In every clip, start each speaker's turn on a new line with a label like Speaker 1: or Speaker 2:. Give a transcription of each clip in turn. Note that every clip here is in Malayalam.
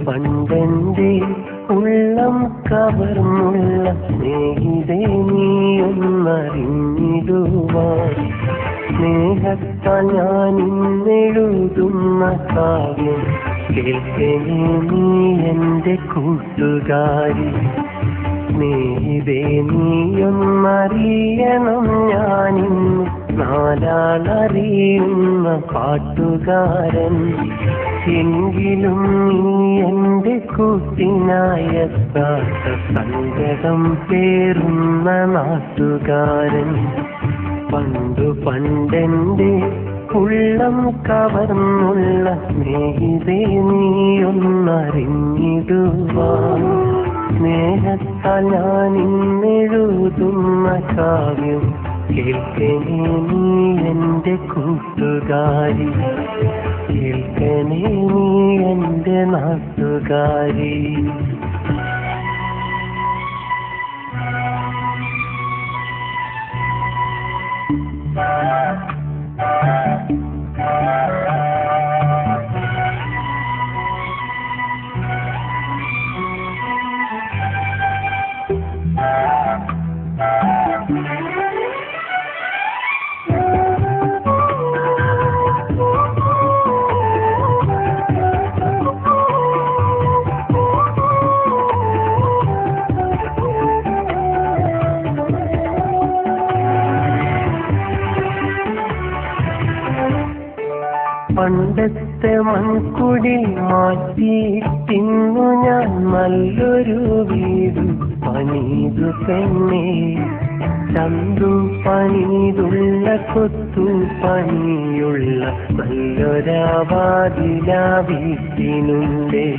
Speaker 1: പണ്ടെന്റെ ഉള്ളം കവർന്നുള്ള സ്നേഹിതേ നീയൊന്നറിഞ്ഞിടുവാൻ സ്നേഹത്താൽ ഞാൻ ഇന്നെഴുതുന്ന കാവ്യം കേൾക്കണേ നീ എന്റെ കൂട്ടുകാരി. സ്നേഹിതേ നീയൊന്നറിയണം ഞാനിന്ന് നാലാളറിയുന്ന പാട്ടുകാരൻ. എങ്കിലും നീ എന്റെ കൂട്ടിനായെത്താത്ത സങ്കടം പേറുന്ന നാട്ടുകാരൻ. പണ്ടെന്റെ ഉള്ളം കവർന്നുള്ള സ്നേഹിതേ നീയൊന്നറിഞ്ഞിടുവാൻ സ്നേഹത്താൽ ഞാൻ ഇന്നെഴുതുന്ന കാവ്യം കേൾക്കണേ നീ എന്റെ കൂട്ടുകാരി. കേൾക്കണേ നീ എന്റെ നാട്ടുകാരി. പണ്ടത്തെ മൺകുടിൽ മാറ്റിയിട്ടിന്നു ഞാൻ നല്ലൊരു വീട് പണിതു തന്നെ. ചന്തു പണിതുള്ള കൊത്തു പണിയുള്ള നല്ലൊരാവാതിലാ വീട്ടിനുണ്ടേ.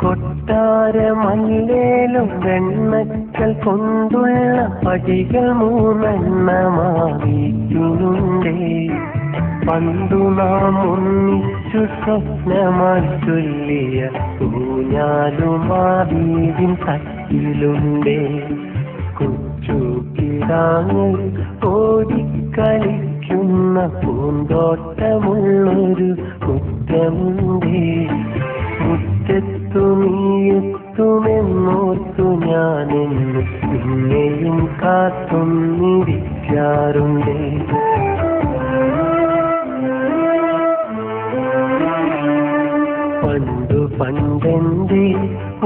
Speaker 1: കൊട്ടാരമല്ലേലും വെണ്ണക്കൽ കൊണ്ടുള്ള പടികൾ 3 വീട്ടിനുണ്ടേ. പണ്ടു നാം ഒന്നിച്ചു സ്വപ്നമായി ചൊല്ലിയ ഊഞ്ഞാലുമാ വീടിൻ തട്ടിലുണ്ടേ. കൊച്ചു കിടാങ്ങൾ ഓടിക്കളിക്കുന്ന പൂന്തോട്ടമുള്ളൊരു മുറ്റമുണ്ടേ. മുറ്റത്തു നീയെത്തുമെന്നോർത്തു ഞാനെന്ന് പിന്നെയും കാത്തൊന്നിരിക്കാറുണ്ടേ. പണ്ടെന്റെ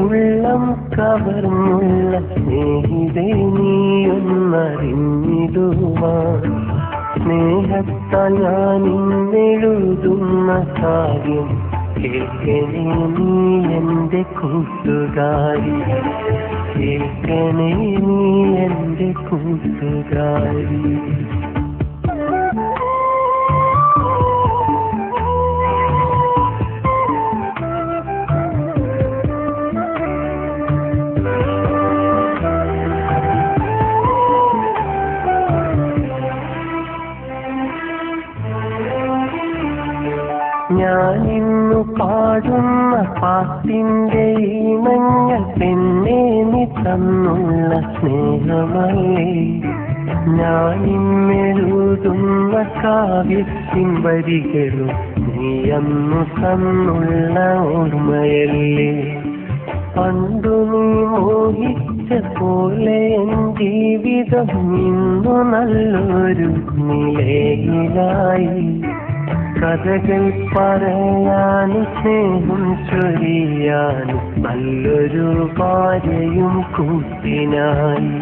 Speaker 1: ഉള്ളം കവർന്നുള്ള സ്നേഹിതേ നീയൊന്നറിഞ്ഞിടുവാൻ സ്നേഹത്താൽ ഞാൻ ഇന്നെഴുതുന്ന കാര്യം കേൾക്കണേ നീ എന്റെ കൂട്ടുകാരി. കേൾക്കണേ നീ എന്റെ കൂട്ടുകാരി. ഞാനിന്നു പാടുന്ന പാട്ടിന്റെ ഈണങ്ങൾ പെണ്ണേ നീ തന്നുള്ള സ്നേഹമല്ലേ. ഞാനിന്നെഴുതുന്ന കാവ്യത്തിൻ വരികളും നീ അന്നു തന്നുള്ള ഓർമ്മയല്ലേ. പണ്ടു നീ മോഹിച്ച പോലെ എൻ ജീവിതം ഇന്നു നല്ലൊരു നിലയിലായി. കഥകൾ പറയാനും സ്നേഹം ചൊരിയാനും നല്ലൊരു ഭാര്യയും കൂട്ടിനായി.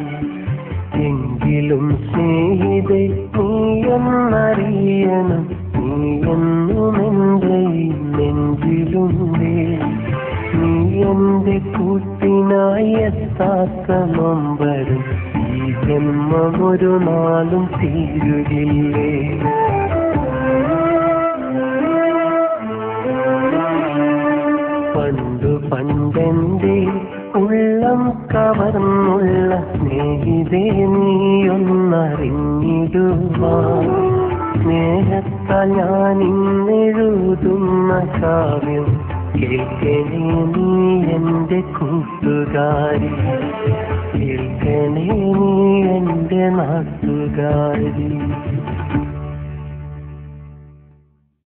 Speaker 1: എങ്കിലും സ്നേഹിതേ നീയെന്നറിയണം നീയെന്നും എൻ്റെ നെഞ്ചിലുണ്ടേ. നീ എൻ്റെ കൂട്ടിനായി എത്താത്ത നൊമ്പരം ഈ ജന്മം ഒരു നാളും തീരുകില്ലേ. പണ്ടെന്റെ ഉള്ളം കവർന്നുള്ള സ്നേഹിതേ നീയൊന്നറിഞ്ഞിടുവാൻ സ്നേഹത്താൽ ഞാൻ ഇന്നെഴുതുന്ന കാവ്യം കേൾക്കണേ നീ എന്റെ കൂട്ടുകാരി. കേൾക്കണേ നീ എന്റെ നാട്ടുകാരി.